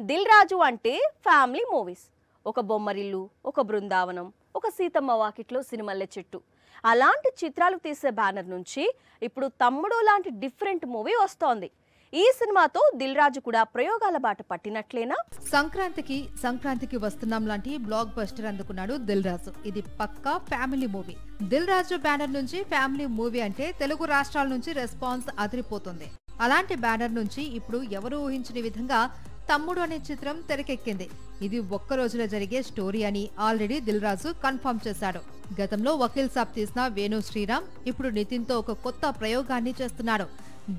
దిల్ రాజు అంటే family movies. ఒక బొమ్మరిల్లు, ఒక బృందావనం, ఒక సీతమ్మ వాకిట్లో సినిమల్లె చెట్టు, అలాంటి చిత్రాలు తీసే బ్యానర్ నుంచి ఇప్పుడు తమ్ముడు లాంటి డిఫరెంట్ మూవీ వస్తోంది. ఈ సినిమాతో దిల్ రాజు కూడా ప్రయోగాల బాట పట్టినట్లేనా? సంక్రాంతికి వస్తున్నాం లాంటి బ్లాక్ బస్టర్ అందుకున్నాడు దిల్ రాజు. ఇది పక్కా family movie. Dil Raju banner నుంచి ఫ్యామిలీ మూవీ అంటే తెలుగు రాష్ట్రాల నుంచి రెస్పాన్స్ అదిరిపోతుంది. అలాంటి బ్యానర్ నుంచి ఇప్పుడు ఎవరు ఊహించని విధంగా తమ్ముడు అనే చిత్రం తెరకెక్కింది. ఇది ఒక్క రోజులో జరిగే స్టోరీ అని ఆల్రెడీ దిల్ రాజు కన్ఫర్మ్ చేశాడు. గతంలో వకీల్ సాబ్ తీసిన వేణు శ్రీరామ్ ఇప్పుడు నితిన్ తో ఒక కొత్త ప్రయోగాన్ని చేస్తున్నాడు.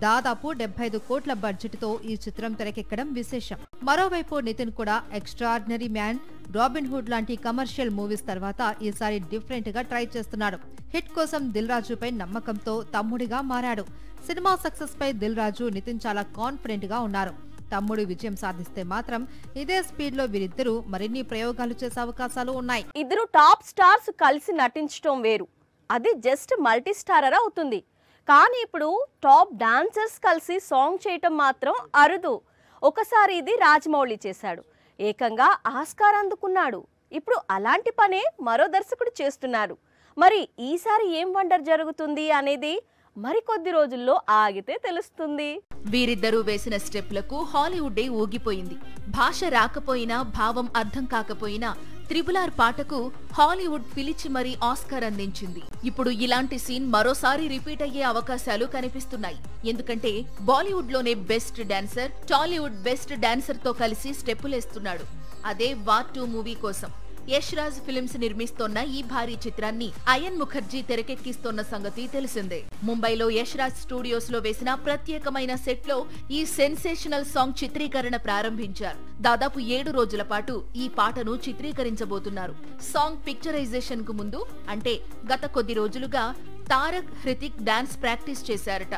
దాదాపు 75 కోట్ల బడ్జెట్ తో ఈ చిత్రం తెరకెక్కడం విశేషం. మరోవైపు నితిన్ కూడా ఎక్స్ట్రాఆర్డినరీ మ్యాన్, రాబిన్ హుడ్ లాంటి కమర్షియల్ మూవీస్ తర్వాత ఈసారి డిఫరెంట్ గా ట్రై చేస్తున్నాడు. హిట్ కోసం దిల్ రాజుపై నమ్మకంతో తమ్ముడిగా మారాడు. సినిమా సక్సెస్ పై దిల్ రాజు, నితిన్ చాలా కాన్ఫిడెంట్ గా ఉన్నారు. తమ్ముడు విజయం సాధిస్తే మాత్రం ఇదే స్పీడ్ లో వీరిద్దరూ మరిన్ని ప్రయోగాలు చేసే అవకాశాలు ఉన్నాయి. ఇద్దరు టాప్ స్టార్స్ కలిసి నటించడం వేరు, అది జస్ట్ మల్టీ స్టారర్ అవుతుంది. కానీ ఇప్పుడు టాప్ డాన్సర్స్ కలిసి సాంగ్ చేయటం మాత్రం అరుదు. ఒకసారి ఇది రాజమౌళి చేశాడు, ఏకంగా ఆస్కార్ అందుకున్నాడు. ఇప్పుడు అలాంటి పనే మరో దర్శకుడు చేస్తున్నారు. మరి ఈసారి ఏం వండర్ జరుగుతుంది అనేది మరికొద్ది రోజుల్లో ఆగితే తెలుస్తుంది. వీరిద్దరూ వేసిన స్టెప్లకు హాలీవుడ్డే ఊగిపోయింది. భాష రాకపోయినా, భావం అర్థం కాకపోయినా త్రిబులార్ పాటకు హాలీవుడ్ పిలిచి మరీ ఆస్కార్ అందించింది. ఇప్పుడు ఇలాంటి సీన్ మరోసారి రిపీట్ అయ్యే అవకాశాలు కనిపిస్తున్నాయి. ఎందుకంటే బాలీవుడ్ లోనే best dancer Tollywood best dancer తో కలిసి స్టెప్పులేస్తున్నాడు. అదే వార్ 2 మూవీ కోసం యష్ రాజ్ ఫిల్మ్స్ నిర్మిస్తోన్న ఈ భారీ చిత్రాన్ని అయన్ ముఖర్జీ తెరకెక్కిస్తోన్న సంగతి తెలిసిందే. ముంబైలో యష్ రాజ్ స్టూడియోస్ లో వేసిన ప్రత్యేకమైన సెట్ లో ఈ సెన్సేషనల్ సాంగ్ చిత్రీకరణ ప్రారంభించారు. దాదాపు 7 రోజుల పాటు ఈ పాటను చిత్రీకరించబోతున్నారు. సాంగ్ పిక్చరైజేషన్ కు ముందు అంటే గత కొద్ది రోజులుగా తారక్, హృతిక్ డాన్స్ ప్రాక్టీస్ చేశారట.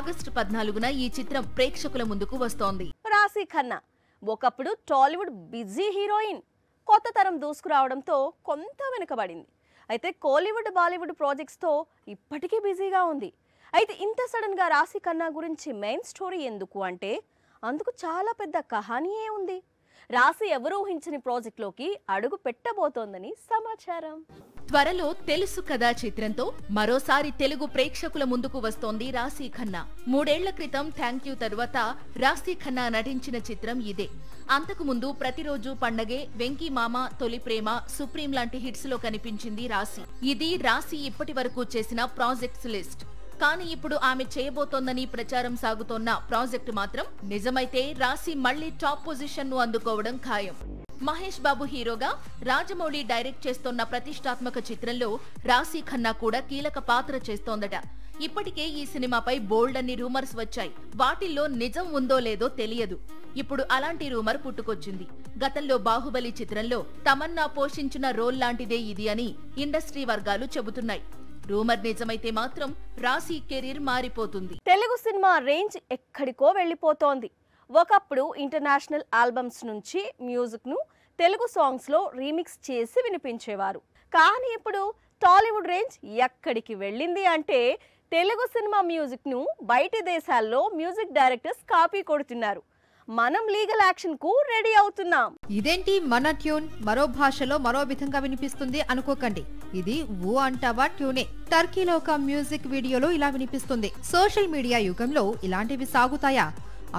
ఆగస్టు 14న ఈ చిత్రం ప్రేక్షకుల ముందుకు వస్తోంది. రాశీ ఖన్నా ఒకప్పుడు టాలీవుడ్ బిజీ హీరోయిన్, కొత్త తరం దూసుకురావడంతో కొంత వెనుకబడింది. అయితే కోలీవుడ్, బాలీవుడ్ ప్రాజెక్ట్స్తో ఇప్పటికీ బిజీగా ఉంది. అయితే ఇంత సడన్గా రాశీ ఖన్నా గురించి మెయిన్ స్టోరీ ఎందుకు అంటే అందుకు చాలా పెద్ద కహానీయే ఉంది. రాశి ఎవరూ ఊహించని ప్రాజెక్ట్లోకి అడుగు పెట్టబోతోందని సమాచారం. త్వరలో తెలుసు కదా చిత్రంతో మరోసారి తెలుగు ప్రేక్షకుల ముందుకు వస్తోంది రాశీ ఖన్నా. 3 ఏళ్ల క్రితం థ్యాంక్ యూ తరువాత రాశీ ఖన్నా నటించిన చిత్రం ఇదే. అంతకుముందు ప్రతిరోజు పండగే, వెంకీ మామ, తొలి ప్రేమ, సుప్రీం లాంటి హిట్స్ లో కనిపించింది రాశి. ఇది రాశి ఇప్పటి వరకు చేసిన ప్రాజెక్ట్స్ లిస్ట్. కానీ ఇప్పుడు ఆమె చేయబోతోందని ప్రచారం సాగుతోన్న ప్రాజెక్టు మాత్రం నిజమైతే రాశి మళ్లీ టాప్ పొజిషన్ ను అందుకోవడం ఖాయం. మహేష్ బాబు హీరోగా రాజమౌళి డైరెక్ట్ చేస్తోన్న ప్రతిష్టాత్మక చిత్రంలో రాశీ ఖన్నా కూడా కీలక పాత్ర చేస్తోందట. ఇప్పటికే ఈ సినిమాపై బోల్డ్ అన్ని రూమర్స్ వచ్చాయి. వాటిల్లో నిజం ఉందో లేదో తెలియదు. ఇప్పుడు అలాంటి రూమర్ పుట్టుకొచ్చింది. గతంలో బాహుబలి చిత్రంలో తమన్నా పోషించిన రోల్ లాంటిదే ఇది అని ఇండస్ట్రీ వర్గాలు చెబుతున్నాయి. రూమర్ నిజమైతే మాత్రం రాశి కెరీర్ మారిపోతుంది. తెలుగు సినిమా రేంజ్ ఎక్కడికో వెళ్లిపోతోంది. ఒకప్పుడు ఇంటర్నేషనల్ ఆల్బమ్స్ నుంచి మ్యూజిక్ ను తెలుగు సాంగ్స్ లో రీమిక్స్ చేసి వినిపించేవారు. కానీ ఇప్పుడు టాలీవుడ్ రేంజ్ ఎక్కడికి వెళ్ళింది అంటే తెలుగు సినిమా మ్యూజిక్ ను బయటి దేశాల్లో మ్యూజిక్ డైరెక్టర్స్ కాపీ కొడుతున్నారు. మనం లీగల్ యాక్షన్ కు రెడీ అవుతున్నాం. ఇదేంటి మన ట్యూన్ మరో భాషలో మరో విధంగా వినిపిస్తుంది అనుకోకండి. ఇది ఊ అంటావా ట్యూనే. టర్కీలో ఒక మ్యూజిక్ వీడియోలో ఇలా వినిపిస్తుంది. సోషల్ మీడియా యుగంలో ఇలాంటివి సాగుతాయా?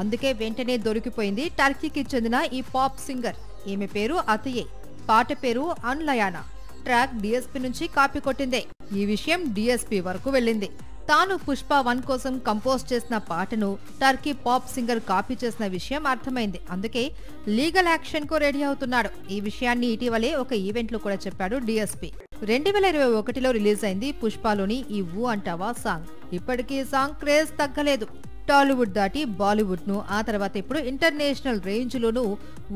అందుకే వెంటనే దొరికిపోయింది టర్కీకి చెందిన ఈ పాప్ సింగర్. ఈమె పేరు అతియే, పాట పేరు అన్లయానా. ట్రాక్ డిఎస్పీ నుంచి కాపీ కొట్టిందే. ఈ విషయం డిఎస్పీ వరకు వెళ్ళింది. తాను పుష్ప 1 కోసం కంపోజ్ చేసిన పాటను టర్కీ పాప్ సింగర్ కాపీ చేసిన విషయం అర్థమైంది. అందుకే లీగల్ యాక్షన్ కు రెడీ అవుతున్నాడు. ఈ విషయాన్ని ఇటీవలే ఒక ఈవెంట్ లో కూడా చెప్పాడు డిఎస్పీ. 2021లో రిలీజ్ అయింది పుష్పలోని ఈ ఊ అంటావా సాంగ్. ఇప్పటికీ సాంగ్ క్రేజ్ తగ్గలేదు. టాలీవుడ్ దాటి బాలీవుడ్ ను, ఆ తర్వాత ఇప్పుడు ఇంటర్నేషనల్ రేంజ్ లోనూ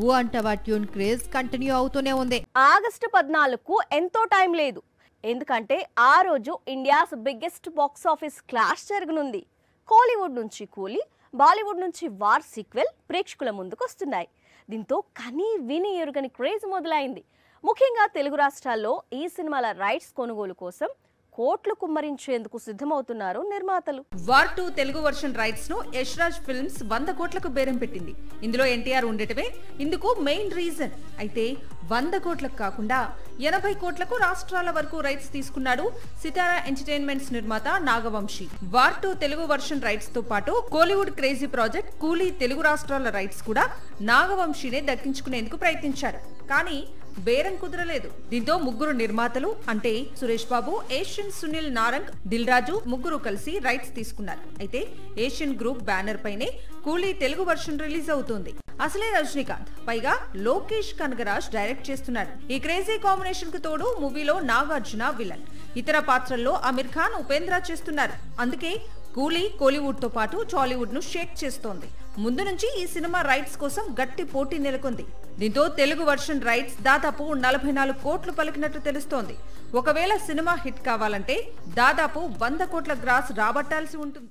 ఊ అంటావా ట్యూన్ క్రేజ్ కంటిన్యూ అవుతూనే ఉంది. ఆగస్టు 14కు ఎంతో టైం లేదు. ఎందుకంటే ఆ రోజు India's biggest box office clash జరగనుంది. కోలీవుడ్ నుంచి కూలీ, బాలీవుడ్ నుంచి వార్ సీక్వెల్ ప్రేక్షకుల ముందుకు వస్తున్నాయి. దీంతో కనీ విని ఎరుగని క్రేజ్ మొదలైంది. ముఖ్యంగా తెలుగు రాష్ట్రాల్లో ఈ సినిమాల రైట్స్ కొనుగోలు కోసం కోట్లు కుమ్మరించేందుకు సిద్ధమవుతున్నారు నిర్మాతలు. వార్ 2 తెలుగు వర్షన్ రైట్స్ ను యశ్రాజ్ ఫిల్మ్స్ 100 కోట్లకు బేరం పెట్టింది. ఇందులో ఎన్టీఆర్ ఉండటమే ఇందుకు మెయిన్ రీజన్. అయితే 100 కోట్లకు కాకుండా 80 కోట్లకు రాష్ట్రాల వరకు రైట్స్ తీసుకున్నాడు సితారా ఎంటర్టైన్మెంట్స్ నిర్మాత Nagavamsi. War 2 Telugu version rights తో పాటు కోలీవుడ్ క్రేజీ ప్రాజెక్ట్ కూలీ తెలుగు రాష్ట్రాల రైట్స్ కూడా నాగవంశీనే దక్కించుకునేందుకు ప్రయత్నించారు. కానీ బేరం కుదరలేదు. దీంతో ముగ్గురు నిర్మాతలు అంటే సురేష్ బాబు, ఏషియన్ సునీల్ నారంగ్, దిల్ రాజు ముగ్గురు కలిసి రైట్స్ తీసుకున్నారు. అయితే ఏషియన్ గ్రూప్ బ్యానర్ పైనే కూలీ తెలుగు వర్షన్ రిలీజ్ అవుతుంది. అసలే రజనీకాంత్, పైగా లోకేష్ కనగరాజ్ డైరెక్ట్ చేస్తున్నారు. ఈ క్రేజీ కాంబినేషన్ కు తోడు మూవీలో నాగార్జున విలన్, ఇతర పాత్రల్లో అమీర్ ఖాన్, ఉపేంద్ర చేస్తున్నారు. అందుకే కూలీ కోలీవుడ్ తో పాటు టాలీవుడ్ ను షేక్ చేస్తోంది. ముందు నుంచి ఈ సినిమా రైట్స్ కోసం గట్టి పోటీ నెలకొంది. దీంతో తెలుగు వర్షన్ రైట్స్ దాదాపు 44 కోట్లు పలికినట్టు తెలుస్తోంది. ఒకవేళ సినిమా హిట్ కావాలంటే దాదాపు 100 కోట్ల గ్రాస్ రాబట్టాల్సి ఉంటుంది.